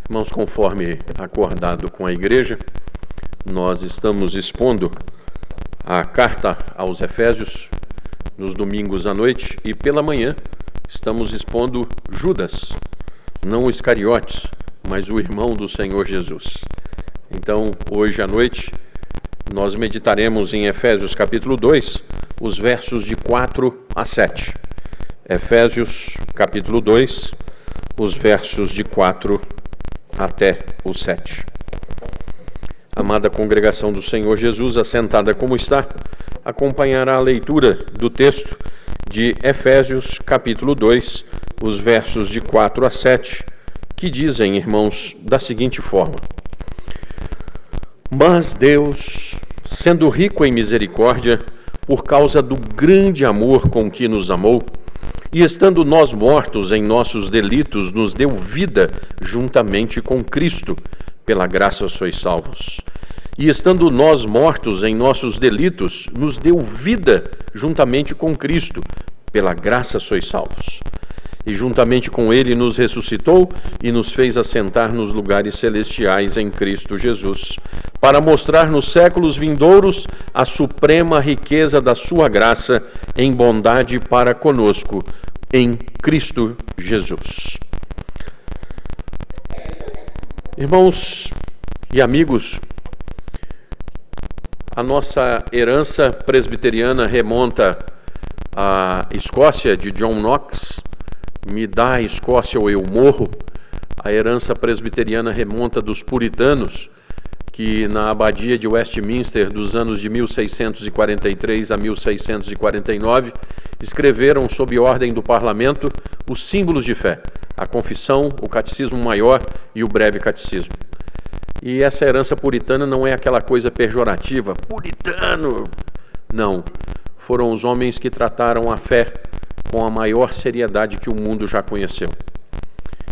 Irmãos, conforme acordado com a igreja, nós estamos expondo a carta aos Efésios nos domingos à noite e pela manhã estamos expondo Judas, não o Iscariotes, mas o irmão do Senhor Jesus. Então, hoje à noite, nós meditaremos em Efésios capítulo 2, os versos de 4 a 7. Efésios capítulo 2, os versos de 4 até o 7. Amada congregação do Senhor Jesus, assentada como está, acompanhará a leitura do texto de Efésios capítulo 2, os versos de 4 a 7, que dizem, irmãos, da seguinte forma: Mas Deus, sendo rico em misericórdia, por causa do grande amor com que nos amou, e estando nós mortos em nossos delitos, nos deu vida juntamente com Cristo. Pela graça sois salvos. E estando nós mortos em nossos delitos, nos deu vida juntamente com Cristo. Pela graça sois salvos. E juntamente com Ele nos ressuscitou e nos fez assentar nos lugares celestiais em Cristo Jesus, para mostrar nos séculos vindouros a suprema riqueza da sua graça em bondade para conosco, em Cristo Jesus. Irmãos e amigos, a nossa herança presbiteriana remonta à Escócia de John Knox. Me dá a Escócia ou eu morro. A herança presbiteriana remonta dos puritanos, que na abadia de Westminster, dos anos de 1643 a 1649, escreveram, sob ordem do parlamento, os símbolos de fé, a confissão, o catecismo maior e o breve catecismo. E essa herança puritana não é aquela coisa pejorativa, puritano! Não, foram os homens que trataram a fé com a maior seriedade que o mundo já conheceu.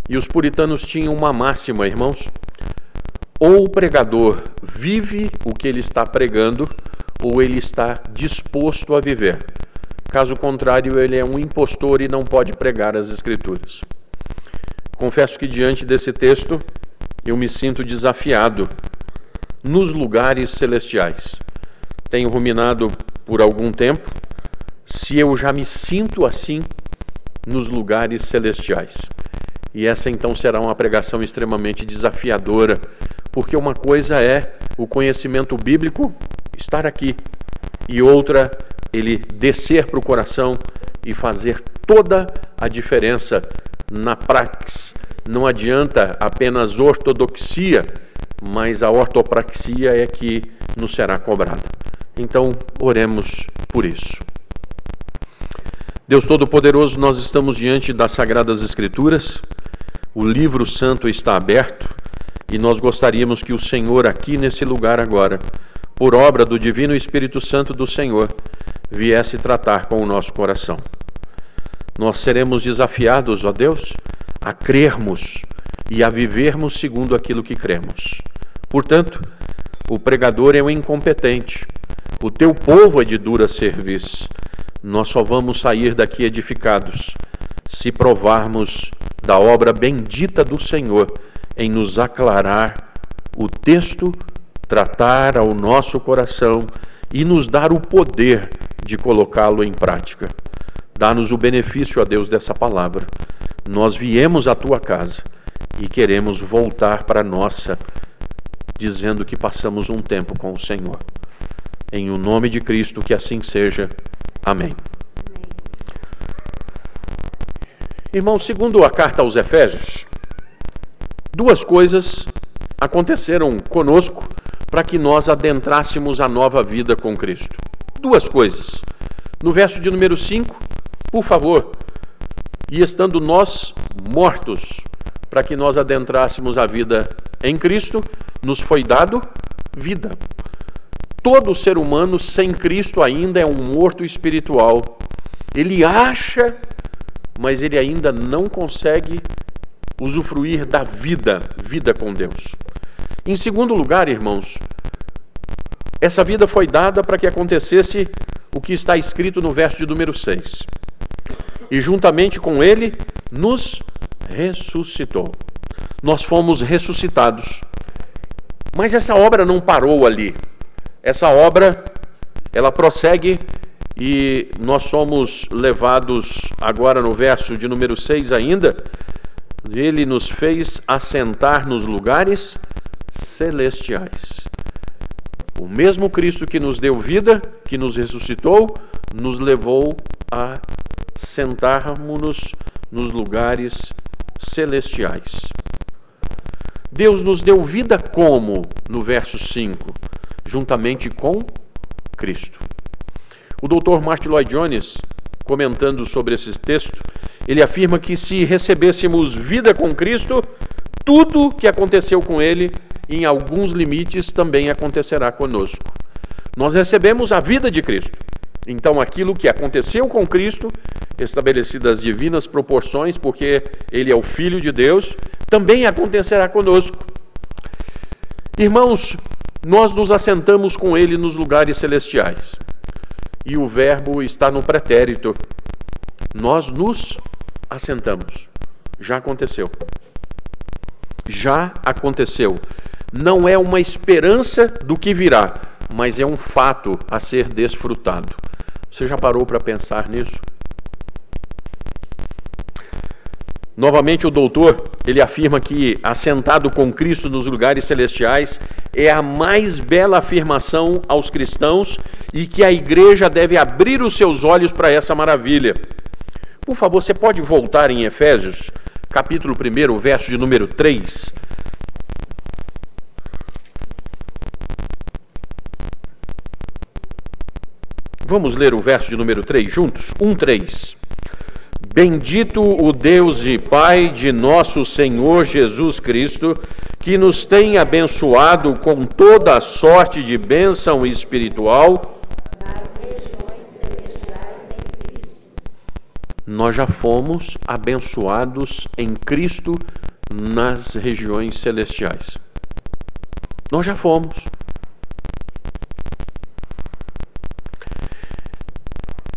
E os puritanos tinham uma máxima, irmãos: ou o pregador vive o que ele está pregando, ou ele está disposto a viver. Caso contrário, ele é um impostor e não pode pregar as Escrituras. Confesso que diante desse texto, eu me sinto desafiado nos lugares celestiais. Tenho ruminado por algum tempo se eu já me sinto assim nos lugares celestiais. E essa então será uma pregação extremamente desafiadora, porque uma coisa é o conhecimento bíblico estar aqui, e outra, ele descer para o coração e fazer toda a diferença na praxis. Não adianta apenas ortodoxia, mas a ortopraxia é que nos será cobrada. Então, oremos por isso. Deus Todo-Poderoso, nós estamos diante das Sagradas Escrituras, o livro santo está aberto e nós gostaríamos que o Senhor aqui nesse lugar agora, por obra do Divino Espírito Santo do Senhor, viesse tratar com o nosso coração. Nós seremos desafiados, ó Deus, a crermos e a vivermos segundo aquilo que cremos. Portanto, o pregador é um incompetente, o teu povo é de dura cerviz. Nós só vamos sair daqui edificados se provarmos da obra bendita do Senhor em nos aclarar o texto, tratar ao nosso coração e nos dar o poder de colocá-lo em prática. Dá-nos o benefício, ó Deus, dessa palavra. Nós viemos à tua casa e queremos voltar para a nossa, dizendo que passamos um tempo com o Senhor. Em o nome de Cristo, que assim seja. Amém. Irmãos, segundo a carta aos Efésios, duas coisas aconteceram conosco para que nós adentrássemos a nova vida com Cristo. Duas coisas. No verso de número 5, por favor, e estando nós mortos, para que nós adentrássemos a vida em Cristo, nos foi dado vida. Todo ser humano sem Cristo ainda é um morto espiritual. Ele acha, mas ele ainda não consegue usufruir da vida com Deus. Em segundo lugar, irmãos, essa vida foi dada para que acontecesse o que está escrito no verso de número 6. E juntamente com ele nos ressuscitou. nós fomos ressuscitados. Mas essa obra não parou ali. Essa obra, ela prossegue e nós somos levados agora no verso de número 6 ainda. Ele nos fez assentar nos lugares celestiais. O mesmo Cristo que nos deu vida, que nos ressuscitou, nos levou a sentarmos-nos nos lugares celestiais. Deus nos deu vida como? No verso 5, juntamente com Cristo. O Dr. Martyn Lloyd-Jones, comentando sobre esse texto, ele afirma que se recebêssemos vida com Cristo, tudo que aconteceu com ele, em alguns limites, também acontecerá conosco. Nós recebemos a vida de Cristo. Então, aquilo que aconteceu com Cristo, estabelecidas as divinas proporções, porque ele é o Filho de Deus, também acontecerá conosco. Irmãos, nós nos assentamos com ele nos lugares celestiais. E o verbo está no pretérito. Nós nos assentamos. Já aconteceu. Já aconteceu. Não é uma esperança do que virá, mas é um fato a ser desfrutado. Você já parou para pensar nisso? Novamente o doutor, ele afirma que assentado com Cristo nos lugares celestiais é a mais bela afirmação aos cristãos e que a igreja deve abrir os seus olhos para essa maravilha. Por favor, você pode voltar em Efésios, capítulo 1, verso de número 3. Vamos ler o verso de número 3 juntos? 1:3. Bendito o Deus e Pai de nosso Senhor Jesus Cristo, que nos tem abençoado com toda a sorte de bênção espiritual nas regiões celestiais em Cristo. Nós já fomos abençoados em Cristo nas regiões celestiais. Nós já fomos.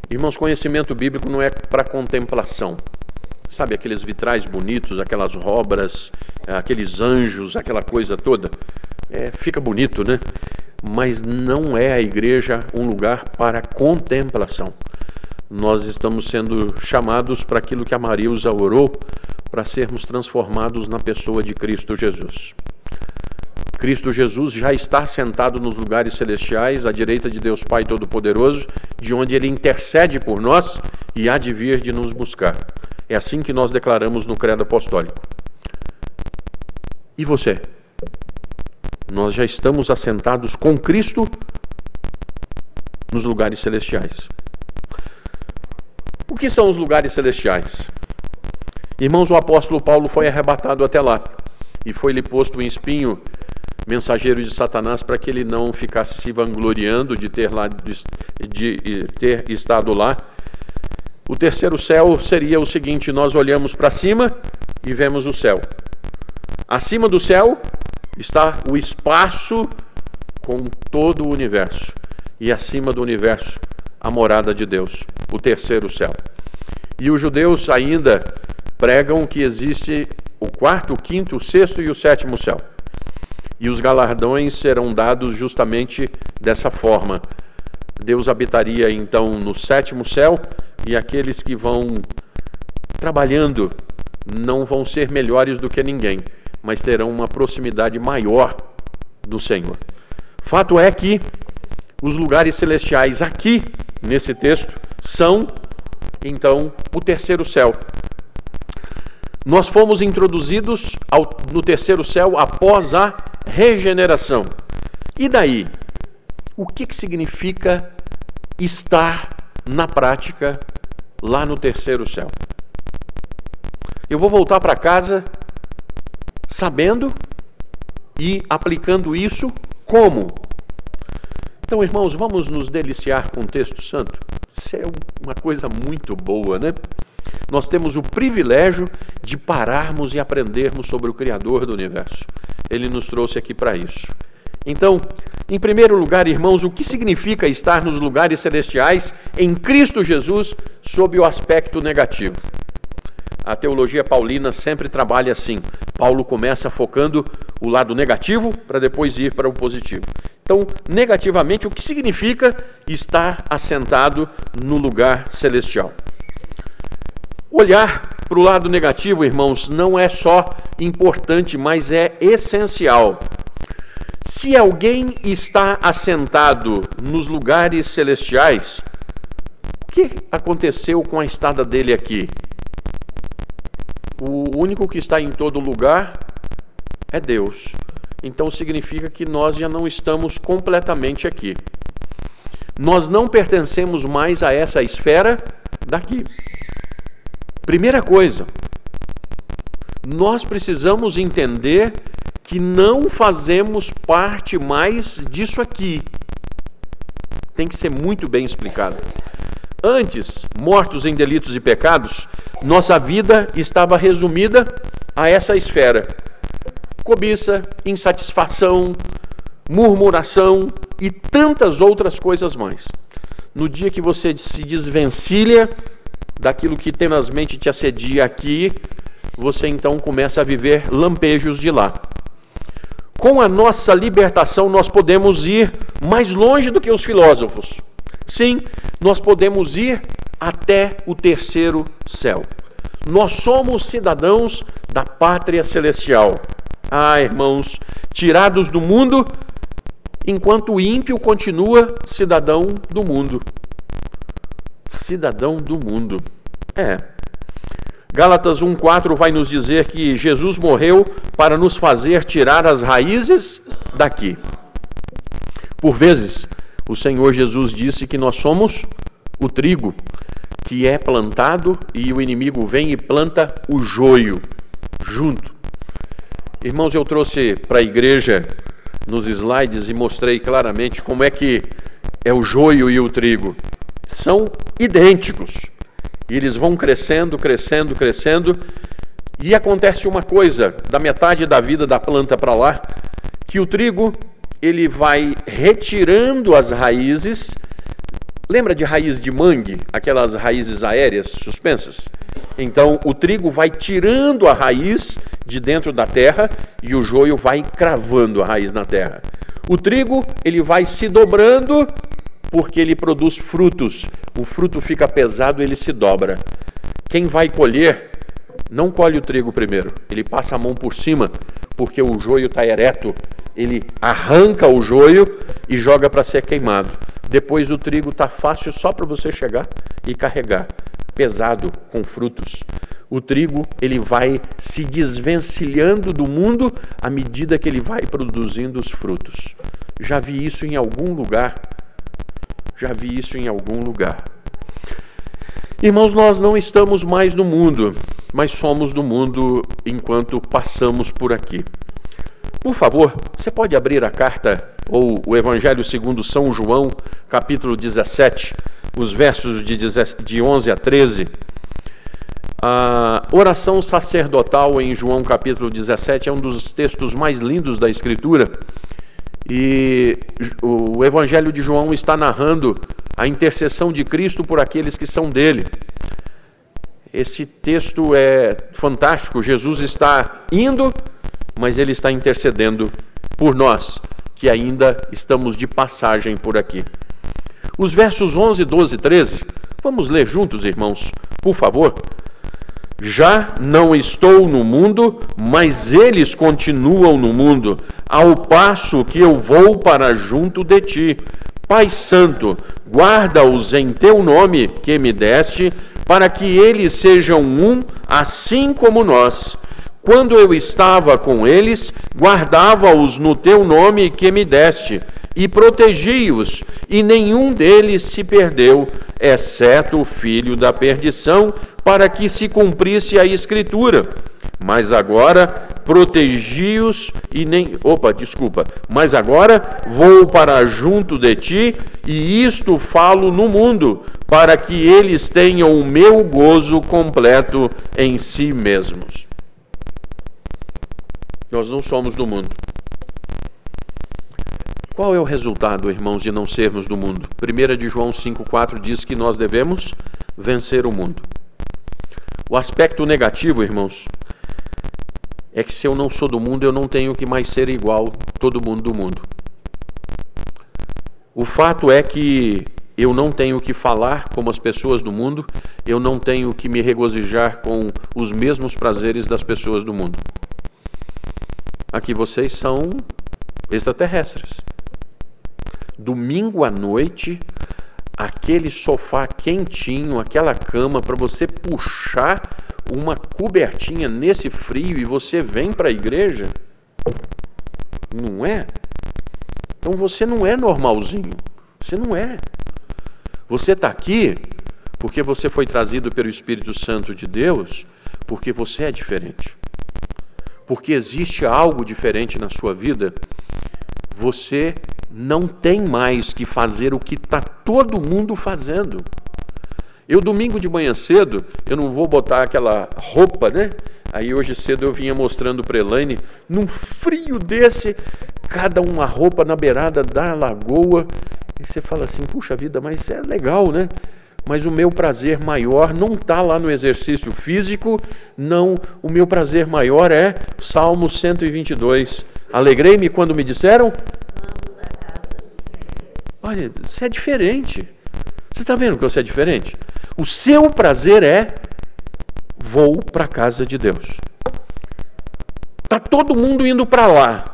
Irmãos, conhecimento bíblico não é para contemplação. Sabe, aqueles vitrais bonitos, aquelas obras, aqueles anjos, aquela coisa toda. Fica bonito, né? Mas não é a igreja um lugar para contemplação. Nós estamos sendo chamados para aquilo que a Marilza orou, para sermos transformados na pessoa de Cristo Jesus. Cristo Jesus já está sentado nos lugares celestiais, à direita de Deus Pai Todo-Poderoso, de onde Ele intercede por nós e há de vir de nos buscar. É assim que nós declaramos no Credo Apostólico. E você? Nós já estamos assentados com Cristo nos lugares celestiais. O que são os lugares celestiais? Irmãos, o apóstolo Paulo foi arrebatado até lá e foi-lhe posto um espinho, mensageiro de Satanás, para que ele não ficasse se vangloriando de ter estado lá. O terceiro céu seria o seguinte: nós olhamos para cima e vemos o céu. Acima do céu está o espaço com todo o universo. E acima do universo, a morada de Deus, o terceiro céu. E os judeus ainda pregam que existe o quarto, o quinto, o sexto e o sétimo céu. E os galardões serão dados justamente dessa forma. Deus habitaria então no sétimo céu e aqueles que vão trabalhando não vão ser melhores do que ninguém, mas terão uma proximidade maior do Senhor. Fato é que os lugares celestiais aqui, nesse texto, são então o terceiro céu. Nós fomos introduzidos no terceiro céu após a regeneração. E daí? O que significa estar na prática lá no terceiro céu? Eu vou voltar para casa sabendo e aplicando isso como? Então, irmãos, vamos nos deliciar com o texto santo. Isso é uma coisa muito boa, né? Nós temos o privilégio de pararmos e aprendermos sobre o Criador do Universo. Ele nos trouxe aqui para isso. Então, em primeiro lugar, irmãos, o que significa estar nos lugares celestiais em Cristo Jesus sob o aspecto negativo? A teologia paulina sempre trabalha assim: Paulo começa focando o lado negativo para depois ir para o positivo. Então, negativamente, o que significa estar assentado no lugar celestial? Olhar para o lado negativo, irmãos, não é só importante, mas é essencial. Se alguém está assentado nos lugares celestiais, o que aconteceu com a estada dele aqui? O único que está em todo lugar é Deus. Então significa que nós já não estamos completamente aqui. Nós não pertencemos mais a essa esfera daqui. Primeira coisa, nós precisamos entender que não fazemos parte mais disso aqui. Tem que ser muito bem explicado. Antes, mortos em delitos e pecados, nossa vida estava resumida a essa esfera. Cobiça, insatisfação, murmuração e tantas outras coisas mais. No dia que você se desvencilha daquilo que tenazmente te assedia aqui, você então começa a viver lampejos de lá. Com a nossa libertação, nós podemos ir mais longe do que os filósofos. Sim, nós podemos ir até o terceiro céu. Nós somos cidadãos da pátria celestial. Ah, irmãos, tirados do mundo, enquanto o ímpio continua cidadão do mundo. Cidadão do mundo. Gálatas 1,4 vai nos dizer que Jesus morreu para nos fazer tirar as raízes daqui. Por vezes, o Senhor Jesus disse que nós somos o trigo que é plantado e o inimigo vem e planta o joio junto. Irmãos, eu trouxe para a igreja nos slides e mostrei claramente como é que é o joio e o trigo. São idênticos. E eles vão crescendo, crescendo, crescendo. E acontece uma coisa, da metade da vida da planta para lá, que o trigo ele vai retirando as raízes. Lembra de raiz de mangue? Aquelas raízes aéreas suspensas? Então, o trigo vai tirando a raiz de dentro da terra e o joio vai cravando a raiz na terra. O trigo, ele vai se dobrando porque ele produz frutos. O fruto fica pesado, ele se dobra. Quem vai colher, não colhe o trigo primeiro. Ele passa a mão por cima, porque o joio está ereto. Ele arranca o joio e joga para ser queimado. Depois o trigo está fácil só para você chegar e carregar. Pesado, com frutos. O trigo, ele vai se desvencilhando do mundo à medida que ele vai produzindo os frutos. Já vi isso em algum lugar. Irmãos, nós não estamos mais no mundo, mas somos do mundo enquanto passamos por aqui. Por favor, você pode abrir a carta ou o Evangelho segundo São João, capítulo 17, os versos de 11 a 13. A oração sacerdotal em João capítulo 17 é um dos textos mais lindos da Escritura. E o Evangelho de João está narrando a intercessão de Cristo por aqueles que são dele. Esse texto é fantástico. Jesus está indo, mas ele está intercedendo por nós, que ainda estamos de passagem por aqui. Os versos 11, 12 e 13, vamos ler juntos, irmãos, por favor. Já não estou no mundo, mas eles continuam no mundo, ao passo que eu vou para junto de ti. Pai Santo, guarda-os em teu nome que me deste, para que eles sejam um, assim como nós. Quando eu estava com eles, guardava-os no teu nome que me deste, e protegi-os, e nenhum deles se perdeu, exceto o filho da perdição, para que se cumprisse a Escritura. Mas agora protegi-os e nem... Mas agora vou para junto de ti, e isto falo no mundo, para que eles tenham o meu gozo completo em si mesmos. Nós não somos do mundo. Qual é o resultado, irmãos, de não sermos do mundo? 1 de João 5,4 diz que nós devemos vencer o mundo. O aspecto negativo, irmãos, é que se eu não sou do mundo, eu não tenho que mais ser igual todo mundo do mundo. O fato é que eu não tenho que falar como as pessoas do mundo, eu não tenho que me regozijar com os mesmos prazeres das pessoas do mundo. Aqui vocês são extraterrestres. Domingo à noite, aquele sofá quentinho, aquela cama para você puxar uma cobertinha nesse frio e você vem para a igreja? Não é? Então você não é normalzinho. Você não é. Você está aqui porque você foi trazido pelo Espírito Santo de Deus, porque você é diferente. Porque existe algo diferente na sua vida. Você não tem mais que fazer o que está todo mundo fazendo. Eu, domingo de manhã cedo, eu não vou botar aquela roupa, né? Aí hoje cedo eu vinha mostrando para Elaine, num frio desse, cada uma roupa na beirada da lagoa. E você fala assim, puxa vida, mas é legal, né? Mas o meu prazer maior não está lá no exercício físico, não. O meu prazer maior é Salmo 122. Alegrei-me quando me disseram... Olha, você é diferente. Você está vendo que você é diferente? O seu prazer é, vou para a casa de Deus. Está todo mundo indo para lá.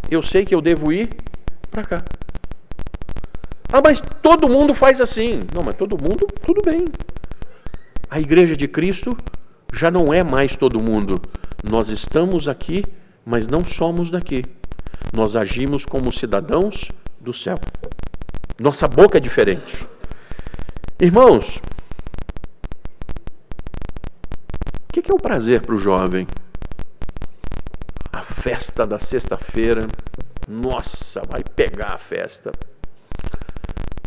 Eu sei que eu devo ir para cá. Ah, mas todo mundo faz assim. Não, mas todo mundo, tudo bem. A igreja de Cristo já não é mais todo mundo. Nós estamos aqui, mas não somos daqui. Nós agimos como cidadãos do céu. Nossa boca é diferente. Irmãos, o que é o prazer para o jovem? A festa da sexta-feira. Nossa, vai pegar a festa.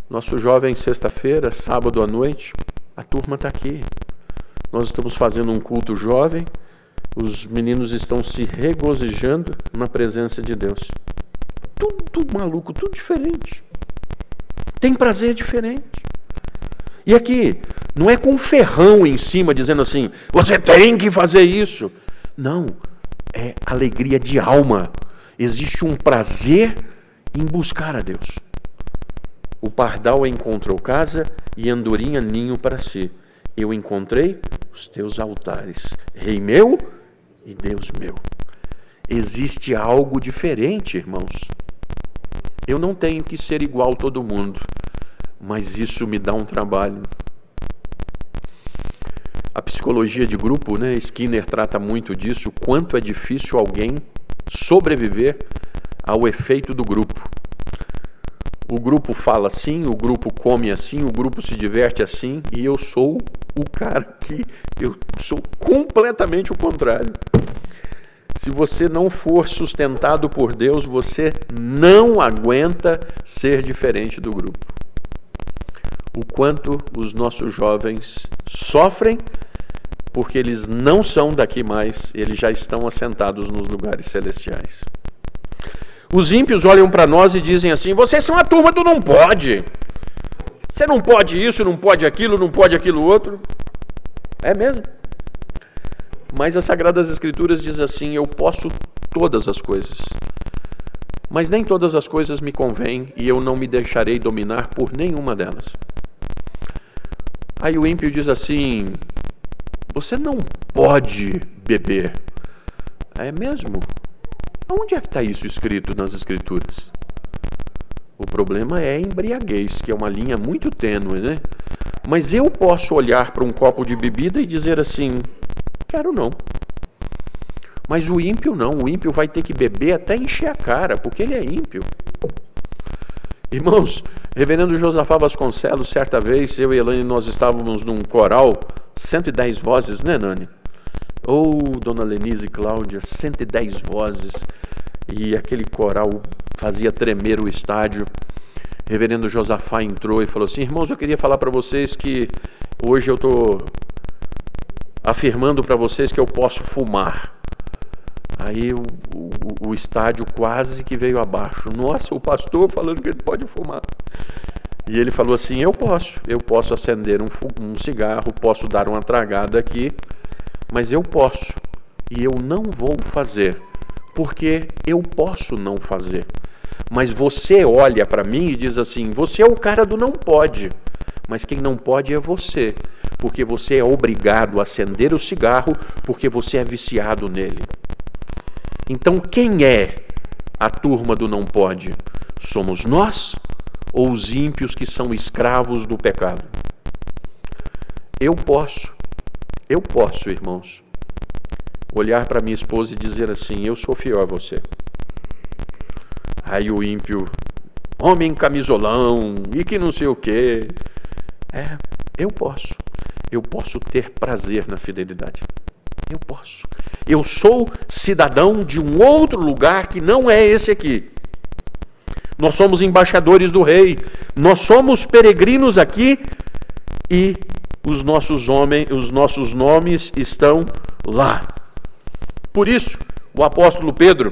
Nosso jovem, sexta-feira, sábado à noite, a turma está aqui. Nós estamos fazendo um culto jovem, os meninos estão se regozijando na presença de Deus. Tudo maluco, tudo diferente. Tem prazer diferente. E aqui, não é com ferrão em cima dizendo assim, você tem que fazer isso. Não, é alegria de alma. Existe um prazer em buscar a Deus. O pardal encontrou casa e andorinha ninho para si. Eu encontrei os teus altares, Rei meu e Deus meu. Existe algo diferente, irmãos. Eu não tenho que ser igual a todo mundo, mas isso me dá um trabalho. A psicologia de grupo, né? Skinner trata muito disso, o quanto é difícil alguém sobreviver ao efeito do grupo. O grupo fala assim, o grupo come assim, o grupo se diverte assim, e eu sou o cara que eu sou completamente o contrário. Se você não for sustentado por Deus, você não aguenta ser diferente do grupo. O quanto os nossos jovens sofrem porque eles não são daqui mais, eles já estão assentados nos lugares celestiais. Os ímpios olham para nós e dizem assim, vocês são a turma do não pode. Você não pode isso, não pode aquilo outro. É mesmo? Mas as Sagradas Escrituras diz assim, eu posso todas as coisas. Mas nem todas as coisas me convêm e eu não me deixarei dominar por nenhuma delas. Aí o ímpio diz assim, você não pode beber. É mesmo? Onde é que está isso escrito nas Escrituras? O problema é a embriaguez, que é uma linha muito tênue, né? Mas eu posso olhar para um copo de bebida e dizer assim, quero não. Mas o ímpio não, o ímpio vai ter que beber até encher a cara, porque ele é ímpio. Irmãos, reverendo Josafá Vasconcelos, certa vez, eu e Elaine, nós estávamos num coral, 110 vozes, né, Nani? Dona Lenise e Cláudia, 110 vozes, e aquele coral fazia tremer o estádio. Reverendo Josafá entrou e falou assim, irmãos, eu queria falar para vocês que hoje eu estou afirmando para vocês que eu posso fumar. Aí o estádio quase que veio abaixo. Nossa, o pastor falando que ele pode fumar. E ele falou assim, eu posso acender um cigarro, posso dar uma tragada aqui, mas eu posso. e eu não vou fazer, porque eu posso não fazer. Mas você olha para mim e diz assim, você é o cara do não pode, mas quem não pode é você, porque você é obrigado a acender o cigarro, porque você é viciado nele. Então quem é a turma do não pode? Somos nós ou os ímpios que são escravos do pecado? Eu posso, irmãos, olhar para minha esposa e dizer assim, eu sou fiel a você. Aí o ímpio, homem camisolão, e que não sei o quê. Eu posso ter prazer na fidelidade. Eu posso. Eu sou cidadão de um outro lugar que não é esse aqui. Nós somos embaixadores do rei. Nós somos peregrinos aqui e os nossos nomes estão lá. Por isso, o apóstolo Pedro,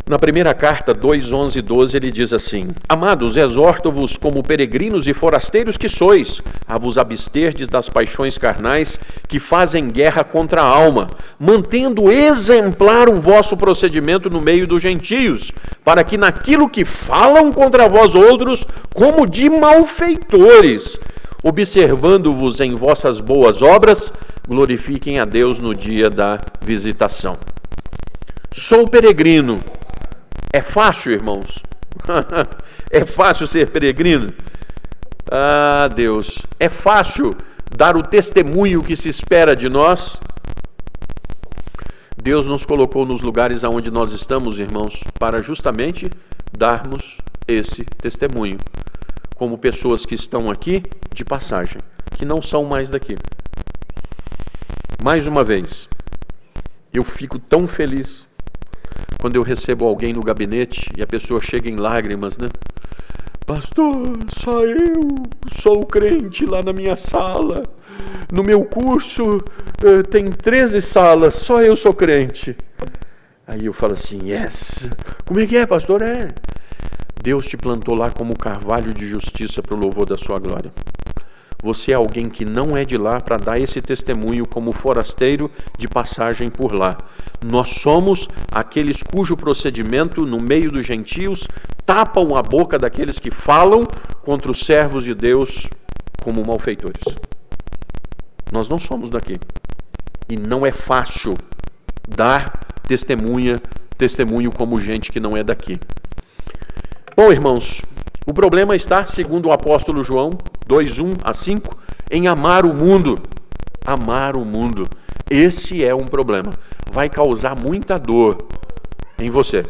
na primeira carta, 2, 11 e 12, ele diz assim, amados, exorto-vos como peregrinos e forasteiros que sois, a vos absterdes das paixões carnais que fazem guerra contra a alma, mantendo exemplar o vosso procedimento no meio dos gentios, para que naquilo que falam contra vós outros, como de malfeitores, observando-vos em vossas boas obras, glorifiquem a Deus no dia da visitação. Sou peregrino. É fácil, irmãos? É fácil ser peregrino? Ah, Deus, é fácil dar o testemunho que se espera de nós? Deus nos colocou nos lugares aonde nós estamos, irmãos, para justamente darmos esse testemunho, como pessoas que estão aqui de passagem, que não são mais daqui. Mais uma vez, eu fico tão feliz quando eu recebo alguém no gabinete e a pessoa chega em lágrimas, né? Pastor, só eu sou crente lá na minha sala. No meu curso tem 13 salas, só eu sou crente. Aí eu falo assim, yes. Como é que é, pastor? Deus te plantou lá como carvalho de justiça para o louvor da sua glória. Você é alguém que não é de lá para dar esse testemunho como forasteiro de passagem por lá. Nós somos aqueles cujo procedimento no meio dos gentios tapam a boca daqueles que falam contra os servos de Deus como malfeitores. Nós não somos daqui. E não é fácil dar testemunho como gente que não é daqui. Bom, irmãos, o problema está, segundo o apóstolo João 2:1 a 5, em amar o mundo. Amar o mundo. Esse é um problema. Vai causar muita dor em você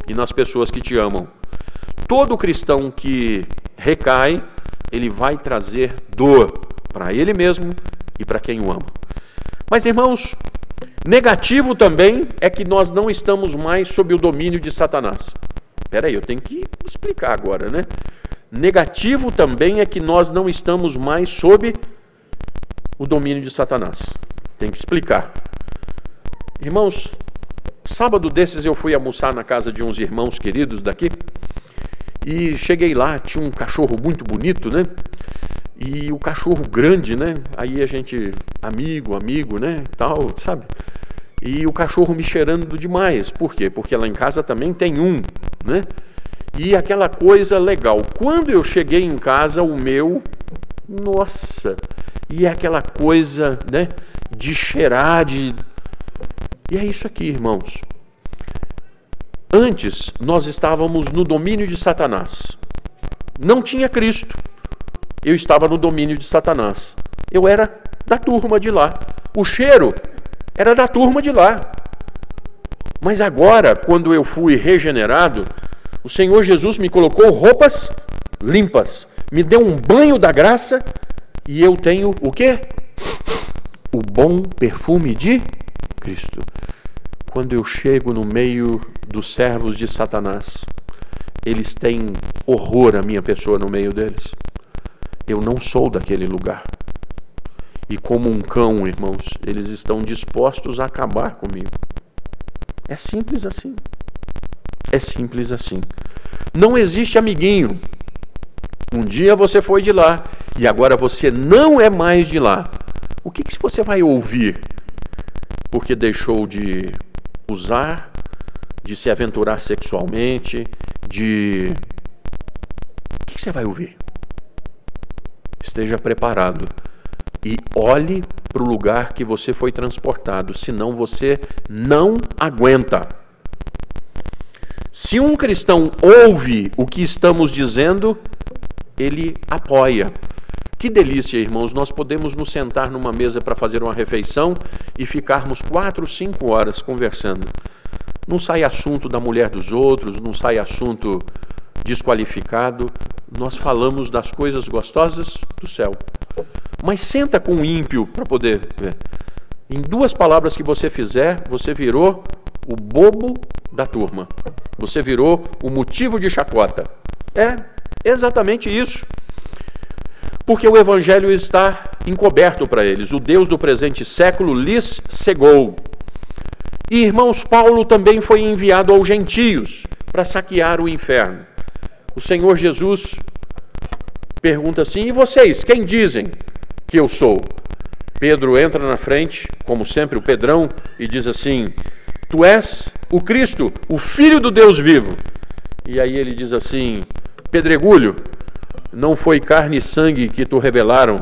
e nas pessoas que te amam. Todo cristão que recai, ele vai trazer dor para ele mesmo e para quem o ama. Mas, irmãos, negativo também é que nós não estamos mais sob o domínio de Satanás. Espera aí, eu tenho que explicar agora, né? Negativo também é que nós não estamos mais sob o domínio de Satanás. Tem que explicar. Irmãos, sábado desses eu fui almoçar na casa de uns irmãos queridos daqui e cheguei lá, tinha um cachorro muito bonito, né? E o cachorro grande, né? Aí a gente, amigo, né? Tal, sabe? E o cachorro me cheirando demais. Por quê? Porque lá em casa também tem um, né? E aquela coisa legal. Quando eu cheguei em casa, o meu, nossa, e é aquela coisa, né, de cheirar, E é isso aqui, irmãos. Antes, nós estávamos no domínio de Satanás. Não tinha Cristo. Eu estava no domínio de Satanás. Eu era da turma de lá. O cheiro era da turma de lá. Mas agora, quando eu fui regenerado, o Senhor Jesus me colocou roupas limpas, me deu um banho da graça e eu tenho o quê? O bom perfume de Cristo. Quando eu chego no meio dos servos de Satanás, eles têm horror à minha pessoa no meio deles. Eu não sou daquele lugar. E como um cão, irmãos, eles estão dispostos a acabar comigo. É simples assim. É simples assim. Não existe amiguinho. Um dia você foi de lá e agora você não é mais de lá. O que você vai ouvir? porque deixou de usar, de se aventurar sexualmente, de... O que você vai ouvir? Esteja preparado e olhe para o lugar que você foi transportado, senão você não aguenta. Se um cristão ouve o que estamos dizendo, ele apoia. Que delícia, irmãos, nós podemos nos sentar numa mesa para fazer uma refeição e ficarmos 4, 5 horas conversando. Não sai assunto da mulher dos outros, não sai assunto desqualificado, nós falamos das coisas gostosas do céu. Mas senta com um ímpio para poder ver. Em 2 palavras que você fizer, você virou o bobo da turma. Você virou o motivo de chacota. É exatamente isso. Porque o evangelho está encoberto para eles. O Deus do presente século lhes cegou. E, irmãos, Paulo também foi enviado aos gentios para saquear o inferno. O Senhor Jesus pergunta assim: e vocês, quem dizem que eu sou? Pedro entra na frente, como sempre o Pedrão, e diz assim: tu és o Cristo, o Filho do Deus vivo. E aí ele diz assim: pedregulho, não foi carne e sangue que tu revelaram,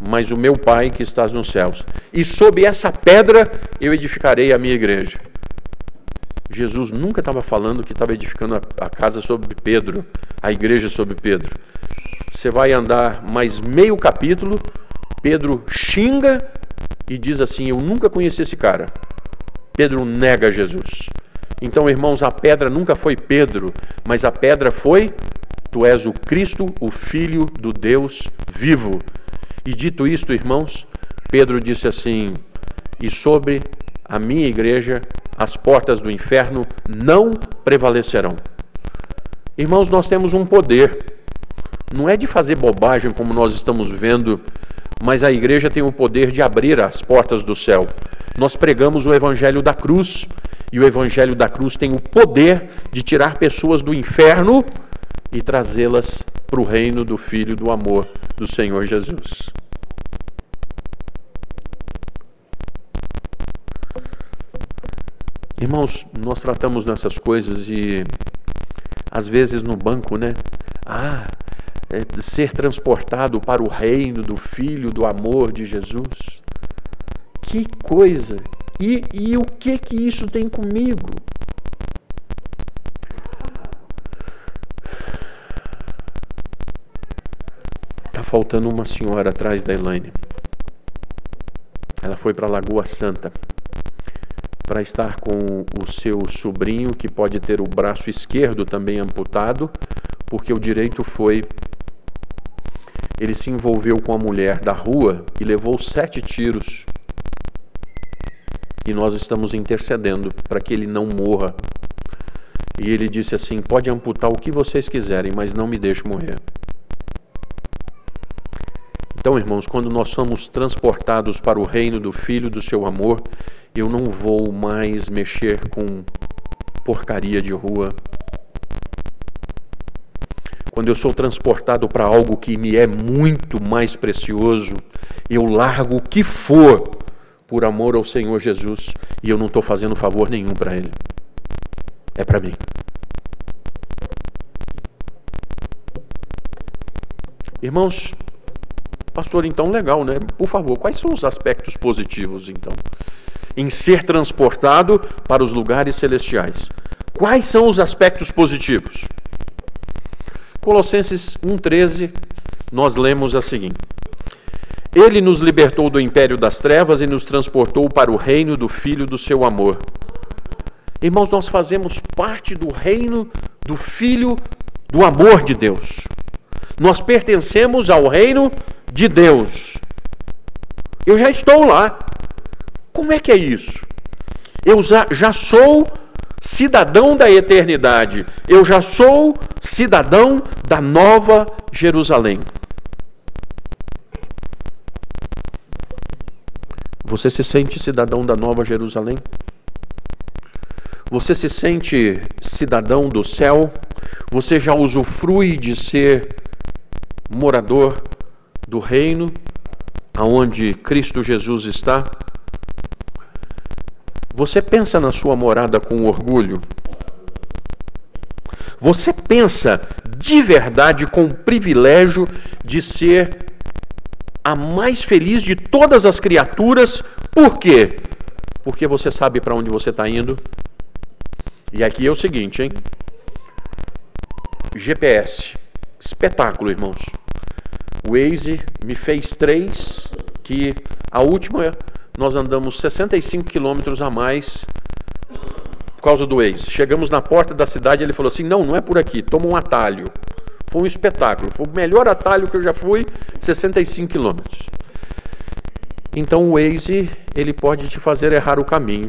mas o meu Pai que estás nos céus. E sob essa pedra eu edificarei a minha igreja. Jesus nunca estava falando que estava edificando a casa sobre Pedro, a igreja sobre Pedro. Você vai andar mais meio capítulo, Pedro xinga e diz assim: eu nunca conheci esse cara. Pedro nega Jesus. Então, irmãos, a pedra nunca foi Pedro, mas a pedra foi: tu és o Cristo, o Filho do Deus vivo. E dito isto, irmãos, Pedro disse assim: e sobre a minha igreja as portas do inferno não prevalecerão. Irmãos, nós temos um poder. Não é de fazer bobagem como nós estamos vendo, mas a igreja tem o poder de abrir as portas do céu. Nós pregamos o evangelho da cruz, e o evangelho da cruz tem o poder de tirar pessoas do inferno e trazê-las para o reino do Filho do amor do Senhor Jesus. Irmãos, nós tratamos dessas coisas e às vezes no banco, né? Ser transportado para o reino do Filho do amor de Jesus. Que coisa! E o que isso tem comigo? Está faltando uma senhora atrás da Elaine. Ela foi para a Lagoa Santa para estar com o seu sobrinho, que pode ter o braço esquerdo também amputado, porque o direito foi... Ele se envolveu com a mulher da rua e levou 7 tiros. E nós estamos intercedendo para que ele não morra. E ele disse assim: pode amputar o que vocês quiserem, mas não me deixe morrer. Então, irmãos, quando nós somos transportados para o reino do Filho do seu amor, eu não vou mais mexer com porcaria de rua. Quando eu sou transportado para algo que me é muito mais precioso, eu largo o que for por amor ao Senhor Jesus, e eu não estou fazendo favor nenhum para Ele. É para mim. Irmãos, pastor, então legal, né? Por favor, quais são os aspectos positivos, então, em ser transportado para os lugares celestiais? Quais são os aspectos positivos? Colossenses 1,13, nós lemos a seguinte: Ele nos libertou do império das trevas e nos transportou para o reino do Filho do seu amor. Irmãos, nós fazemos parte do reino do Filho do amor de Deus. Nós pertencemos ao reino de Deus. Eu já estou lá. Como é que é isso? Eu já sou cidadão da eternidade. Eu já sou cidadão da Nova Jerusalém. Você se sente cidadão da Nova Jerusalém? Você se sente cidadão do céu? Você já usufrui de ser morador do reino aonde Cristo Jesus está? Você pensa na sua morada com orgulho? Você pensa de verdade com o privilégio de ser a mais feliz de todas as criaturas? Por quê? Porque você sabe para onde você está indo? E aqui é o seguinte, hein? GPS, espetáculo, irmãos. O Waze me fez 3, que a última nós andamos 65 quilômetros a mais por causa do Waze. Chegamos na porta da cidade, ele falou assim, não é por aqui, toma um atalho. Foi um espetáculo, foi o melhor atalho que eu já fui, 65 quilômetros. Então o Waze, ele pode te fazer errar o caminho.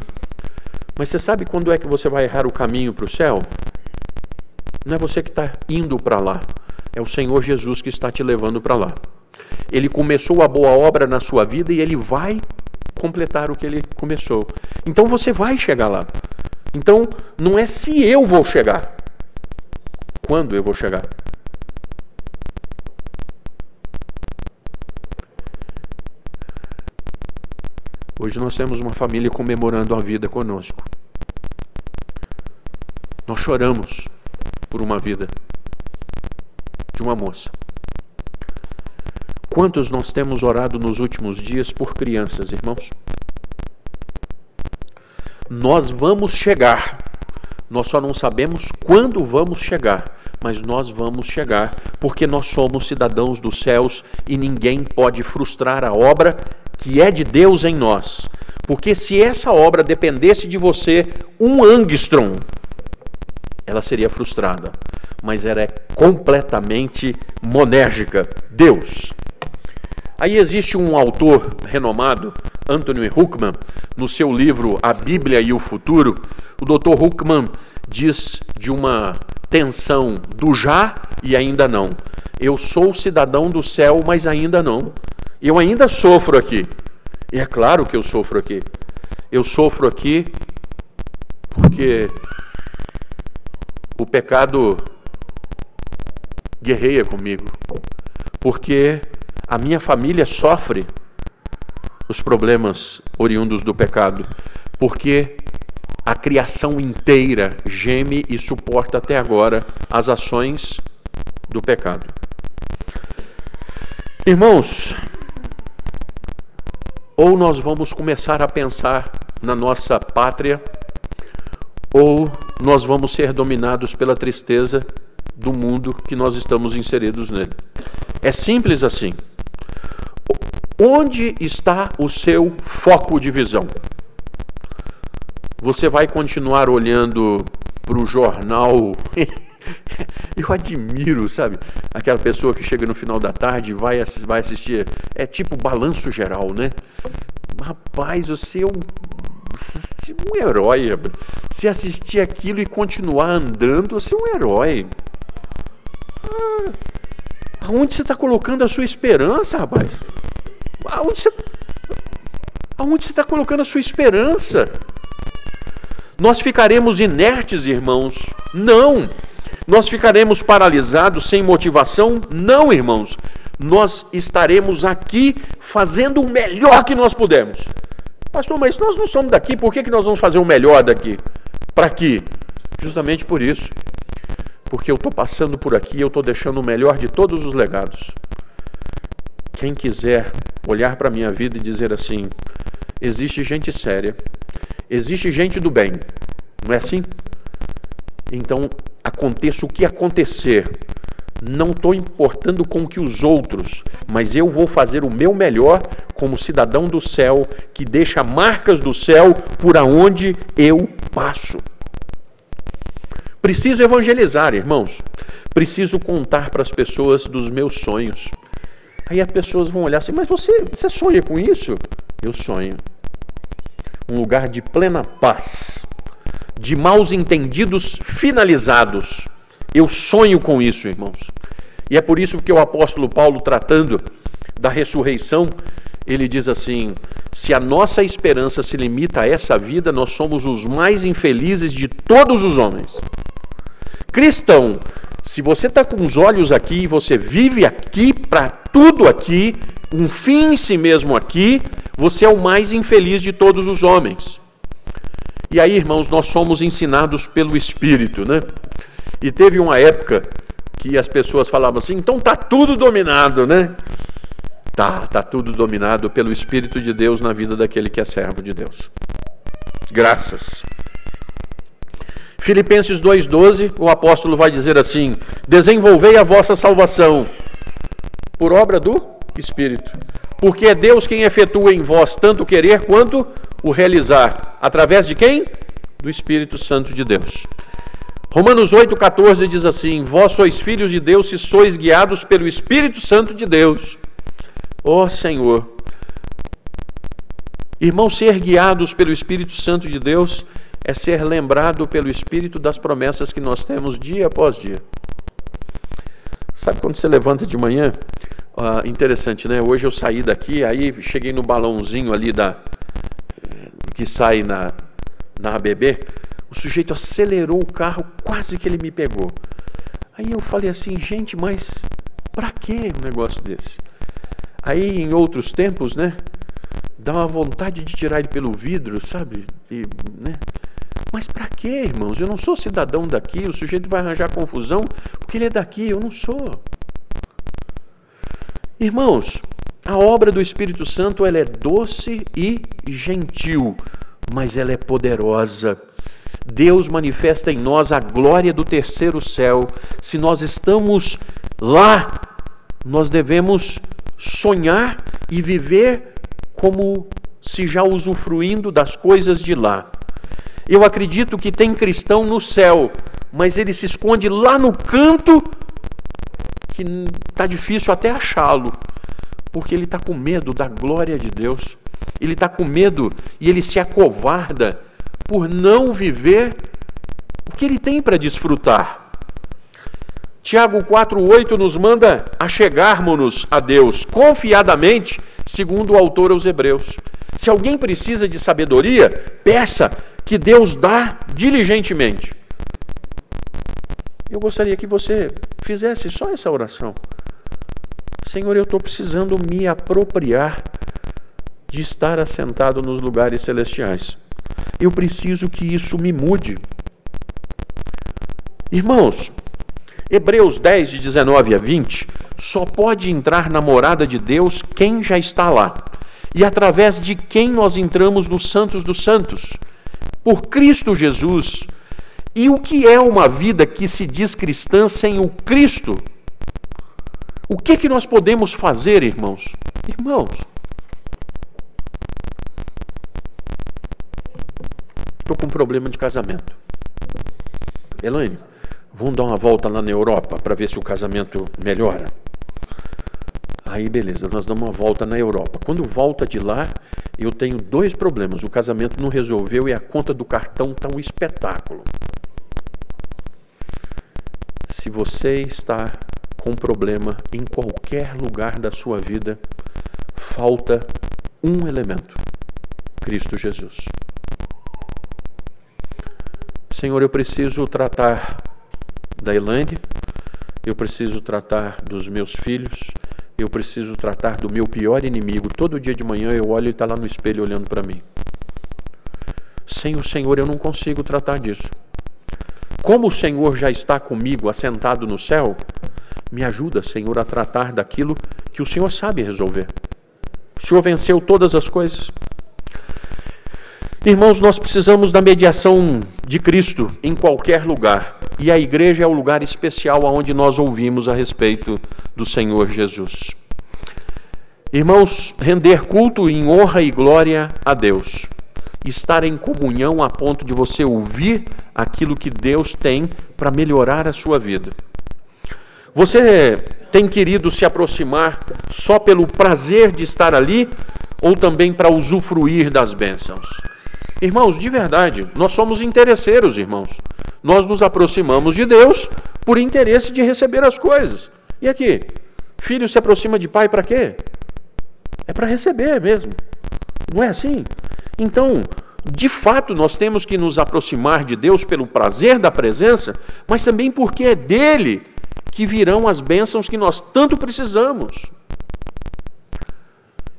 Mas você sabe quando é que você vai errar o caminho para o céu? Não é você que está indo para lá, é o Senhor Jesus que está te levando para lá. Ele começou a boa obra na sua vida e Ele vai completar o que Ele começou. Então você vai chegar lá. Então não é se eu vou chegar, quando eu vou chegar. Hoje nós temos uma família comemorando a vida conosco. Nós choramos por uma vida de uma moça. Quantos nós temos orado nos últimos dias por crianças, irmãos? Nós vamos chegar. Nós só não sabemos quando vamos chegar, mas nós vamos chegar, porque nós somos cidadãos dos céus e ninguém pode frustrar a obra que é de Deus em nós. Porque se essa obra dependesse de você, um angstrom, ela seria frustrada. Mas ela é completamente monérgica. Deus. Aí existe um autor renomado, Anthony Huckman, no seu livro A Bíblia e o Futuro, o Dr. Huckman diz de uma tensão do já e ainda não. Eu sou cidadão do céu, mas ainda não. Eu ainda sofro aqui. E é claro que eu sofro aqui. Eu sofro aqui porque o pecado guerreia comigo, porque a minha família sofre os problemas oriundos do pecado, porque a criação inteira geme e suporta até agora as ações do pecado. Irmãos, ou nós vamos começar a pensar na nossa pátria, ou nós vamos ser dominados pela tristeza do mundo que nós estamos inseridos nele. É simples assim. Onde está o seu foco de visão? Você vai continuar olhando para o jornal? Eu admiro, sabe? Aquela pessoa que chega no final da tarde e vai assistir. É tipo balanço geral, né? Rapaz, você é um herói. Se assistir aquilo e continuar andando, você é um herói. Aonde você está colocando a sua esperança, rapaz? Aonde você está colocando a sua esperança? Nós ficaremos inertes, irmãos? Não. Nós ficaremos paralisados, sem motivação? Não, irmãos. Nós estaremos aqui fazendo o melhor que nós pudermos. Pastor, mas nós não somos daqui, por que nós vamos fazer o melhor daqui? Para quê? Justamente por isso. Porque eu estou passando por aqui, eu estou deixando o melhor de todos os legados. Quem quiser olhar para a minha vida e dizer assim, existe gente séria, existe gente do bem, não é assim? Então, aconteça o que acontecer, não estou importando com que os outros, mas eu vou fazer o meu melhor como cidadão do céu, que deixa marcas do céu por aonde eu passo. Preciso evangelizar, irmãos. Preciso contar para as pessoas dos meus sonhos. Aí as pessoas vão olhar assim, mas você sonha com isso? Eu sonho. Um lugar de plena paz, de maus entendidos finalizados. Eu sonho com isso, irmãos. E é por isso que o apóstolo Paulo, tratando da ressurreição, ele diz assim, se a nossa esperança se limita a essa vida, nós somos os mais infelizes de todos os homens. Cristão, se você está com os olhos aqui e você vive aqui, para tudo aqui, um fim em si mesmo aqui, você é o mais infeliz de todos os homens. E aí, irmãos, nós somos ensinados pelo Espírito, né? E teve uma época que as pessoas falavam assim, então tá tudo dominado, né? Tá tudo dominado pelo Espírito de Deus na vida daquele que é servo de Deus. Graças. Filipenses 2,12, o apóstolo vai dizer assim, desenvolvei a vossa salvação por obra do Espírito, porque é Deus quem efetua em vós tanto o querer quanto o realizar. Através de quem? Do Espírito Santo de Deus. Romanos 8,14 diz assim, vós sois filhos de Deus se sois guiados pelo Espírito Santo de Deus. Ó Senhor. Irmãos, ser guiados pelo Espírito Santo de Deus é ser lembrado pelo Espírito das promessas que nós temos dia após dia. Sabe quando você levanta de manhã? Interessante, né? Hoje eu saí daqui, aí cheguei no balãozinho ali que sai na ABB, o sujeito acelerou o carro, quase que ele me pegou. Aí eu falei assim, gente, mas para que um negócio desse? Aí em outros tempos, né? Dá uma vontade de tirar ele pelo vidro, sabe? Né? Mas para que, irmãos? Eu não sou cidadão daqui, o sujeito vai arranjar confusão porque ele é daqui, eu não sou. Irmãos, a obra do Espírito Santo ela é doce e gentil, mas ela é poderosa. Deus manifesta em nós a glória do terceiro céu. Se nós estamos lá, nós devemos sonhar e viver como se já usufruindo das coisas de lá. Eu acredito que tem cristão no céu, mas ele se esconde lá no canto que está difícil até achá-lo, porque ele está com medo da glória de Deus, ele está com medo e ele se acovarda por não viver o que ele tem para desfrutar. Tiago 4,8 nos manda achegarmos-nos a Deus confiadamente, segundo o autor aos Hebreus. Se alguém precisa de sabedoria, peça, que Deus dá diligentemente. Eu gostaria que você fizesse só essa oração. Senhor, eu estou precisando me apropriar de estar assentado nos lugares celestiais. Eu preciso que isso me mude. Irmãos, Hebreus 10, de 19 a 20, só pode entrar na morada de Deus quem já está lá. E através de quem nós entramos nos santos dos santos, por Cristo Jesus. E o que é uma vida que se diz cristã sem o Cristo? O que nós podemos fazer, irmãos? Irmãos, estou com um problema de casamento. Elaine, vamos dar uma volta lá na Europa para ver se o casamento melhora? Aí, beleza, nós damos uma volta na Europa. Quando volta de lá, eu tenho 2 problemas. O casamento não resolveu e a conta do cartão está um espetáculo. Se você está com problema em qualquer lugar da sua vida, falta um elemento: Cristo Jesus. Senhor, eu preciso tratar da Elaine, eu preciso tratar dos meus filhos, eu preciso tratar do meu pior inimigo. Todo dia de manhã eu olho e ele está lá no espelho olhando para mim. Sem o Senhor eu não consigo tratar disso. Como o Senhor já está comigo assentado no céu, me ajuda, Senhor, a tratar daquilo que o Senhor sabe resolver. O Senhor venceu todas as coisas. Irmãos, nós precisamos da mediação de Cristo em qualquer lugar. E a igreja é o lugar especial onde nós ouvimos a respeito do Senhor Jesus. Irmãos, render culto em honra e glória a Deus. Estar em comunhão a ponto de você ouvir aquilo que Deus tem para melhorar a sua vida. Você tem querido se aproximar só pelo prazer de estar ali ou também para usufruir das bênçãos? Irmãos, de verdade, nós somos interesseiros, irmãos. Nós nos aproximamos de Deus por interesse de receber as coisas. E aqui, filho se aproxima de pai para quê? É para receber mesmo. Não é assim? Então, de fato, nós temos que nos aproximar de Deus pelo prazer da presença, mas também porque é dele que virão as bênçãos que nós tanto precisamos.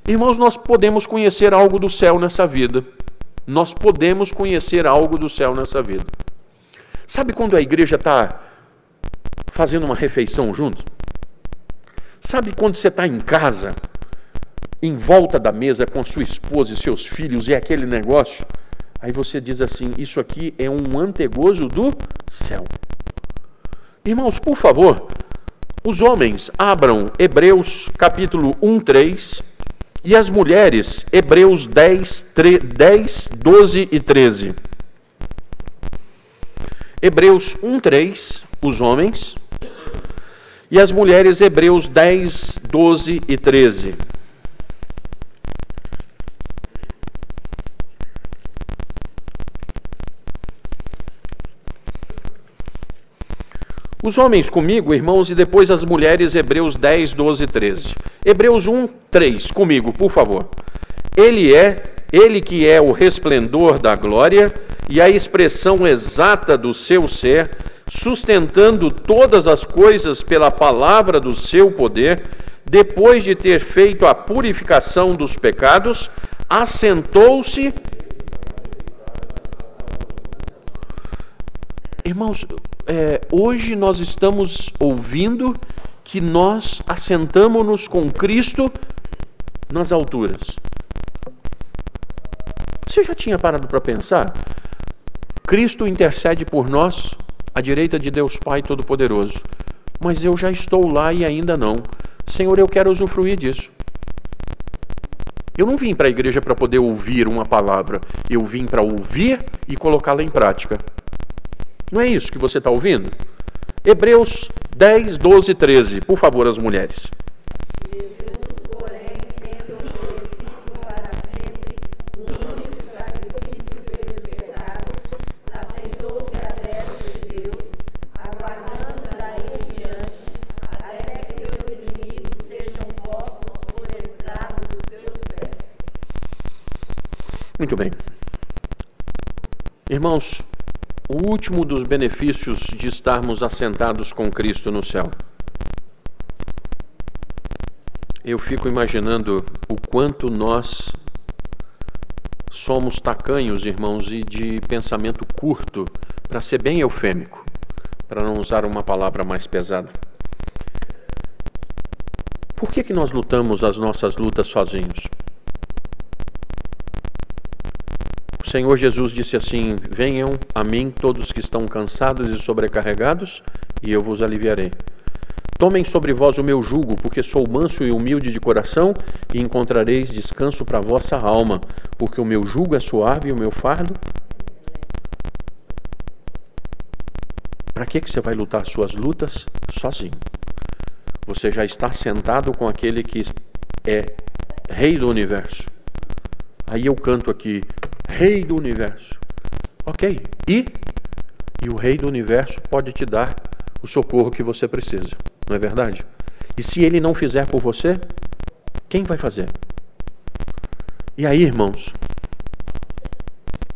Irmãos, nós podemos conhecer algo do céu nessa vida. nós podemos conhecer algo do céu nessa vida. Sabe quando a igreja está fazendo uma refeição junto? Sabe quando você está em casa, em volta da mesa com a sua esposa e seus filhos e aquele negócio? Aí você diz assim, isso aqui é um antegozo do céu. Irmãos, por favor, os homens abram Hebreus capítulo 1, 3 e as mulheres Hebreus 10, 12 e 13. Hebreus 1, 3, os homens, e as mulheres Hebreus 10, 12 e 13. Os homens comigo, irmãos, e depois as mulheres, Hebreus 10, 12 e 13. Hebreus 1, 3, comigo, por favor. Ele que é o resplendor da glória e a expressão exata do seu ser, sustentando todas as coisas pela palavra do seu poder, depois de ter feito a purificação dos pecados, assentou-se. Irmãos, hoje nós estamos ouvindo que nós assentamos-nos com Cristo nas alturas. Você já tinha parado para pensar? Cristo intercede por nós à direita de Deus Pai Todo-Poderoso. Mas eu já estou lá e ainda não. Senhor, eu quero usufruir disso. Eu não vim para a igreja para poder ouvir uma palavra. Eu vim para ouvir e colocá-la em prática. Não é isso que você está ouvindo? Hebreus 10, 12 e 13. Por favor, as mulheres. Jesus, porém, tendo oferecido para sempre um único sacrifício pelos pecados, assentou-se à destra de Deus, aguardando daí em diante, até que seus inimigos sejam postos por estrado dos seus pés. Muito bem. Irmãos, o último dos benefícios de estarmos assentados com Cristo no céu. Eu fico imaginando o quanto nós somos tacanhos, irmãos, e de pensamento curto, para ser bem eufêmico, para não usar uma palavra mais pesada. Por que nós lutamos as nossas lutas sozinhos? O Senhor Jesus disse assim, venham a mim todos que estão cansados e sobrecarregados, e eu vos aliviarei. Tomem sobre vós o meu jugo, porque sou manso e humilde de coração, e encontrareis descanso para a vossa alma, porque o meu jugo é suave e o meu fardo. Para que você vai lutar suas lutas sozinho? Você já está sentado com aquele que é Rei do Universo. Aí eu canto aqui, Rei do Universo. Ok, e o Rei do Universo pode te dar o socorro que você precisa, não é verdade? E se Ele não fizer por você, quem vai fazer? E aí, irmãos,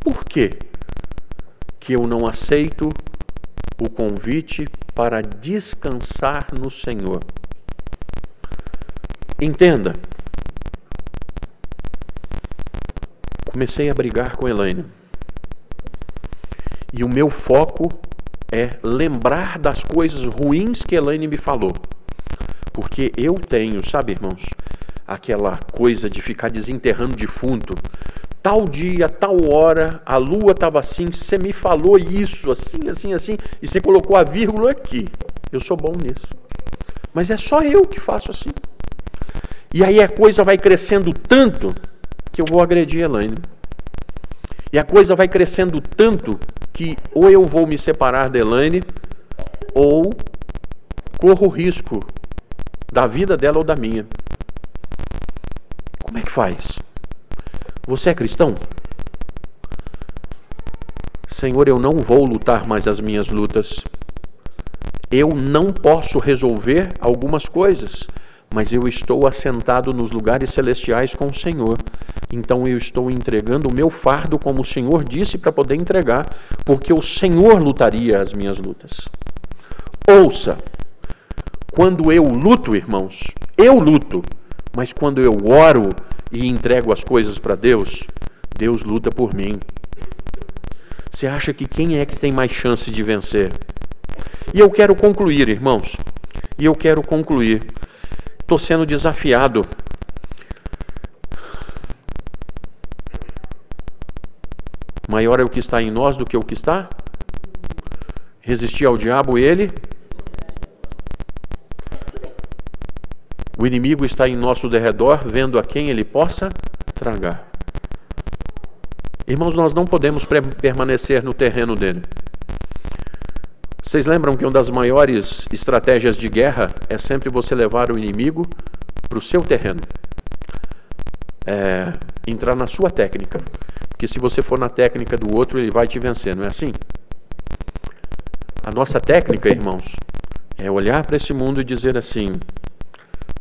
por que eu não aceito o convite para descansar no Senhor? Entenda, comecei a brigar com Elaine. E o meu foco é lembrar das coisas ruins que Elaine me falou. Porque eu tenho, sabe, irmãos, aquela coisa de ficar desenterrando defunto. Tal dia, tal hora, a lua estava assim, você me falou isso, assim, assim, assim, e você colocou a vírgula aqui. Eu sou bom nisso. Mas é só eu que faço assim. E aí a coisa vai crescendo tanto que eu vou agredir Elaine. E a coisa vai crescendo tanto que ou eu vou me separar da Elaine ou corro o risco da vida dela ou da minha. Como é que faz? Você é cristão? Senhor, eu não vou lutar mais as minhas lutas. Eu não posso resolver algumas coisas, mas eu estou assentado nos lugares celestiais com o Senhor. Então eu estou entregando o meu fardo como o Senhor disse para poder entregar, porque o Senhor lutaria as minhas lutas. Ouça, quando eu luto, irmãos, eu luto, mas quando eu oro e entrego as coisas para Deus, Deus luta por mim. Você acha que quem é que tem mais chance de vencer? E eu quero concluir, irmãos. Estou sendo desafiado. Maior é o que está em nós do que o que está? Resistir ao diabo, o inimigo está em nosso derredor, vendo a quem ele possa tragar. Irmãos, nós não podemos permanecer no terreno dele. Vocês lembram que uma das maiores estratégias de guerra é sempre você levar o inimigo para o seu terreno. Entrar na sua técnica. Porque se você for na técnica do outro, ele vai te vencer, não é assim? A nossa técnica, irmãos, é olhar para esse mundo e dizer assim: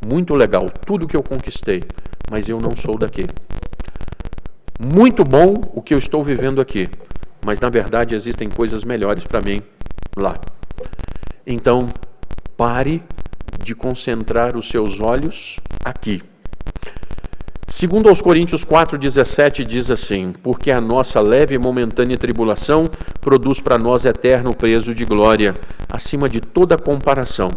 muito legal, tudo que eu conquistei, mas eu não sou daqui. Muito bom o que eu estou vivendo aqui, mas na verdade existem coisas melhores para mim lá. Então, pare de concentrar os seus olhos aqui. Segundo aos Coríntios 4,17 diz assim: porque a nossa leve e momentânea tribulação produz para nós eterno peso de glória, acima de toda comparação.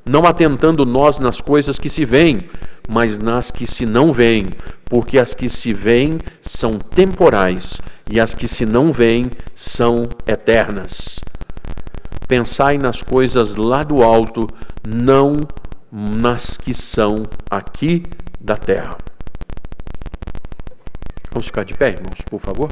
Não atentando nós nas coisas que se veem, mas nas que se não veem, porque as que se veem são temporais, e as que se não veem são eternas. Pensai nas coisas lá do alto, não nas que são aqui da terra. Vamos ficar de pé, irmãos, por favor?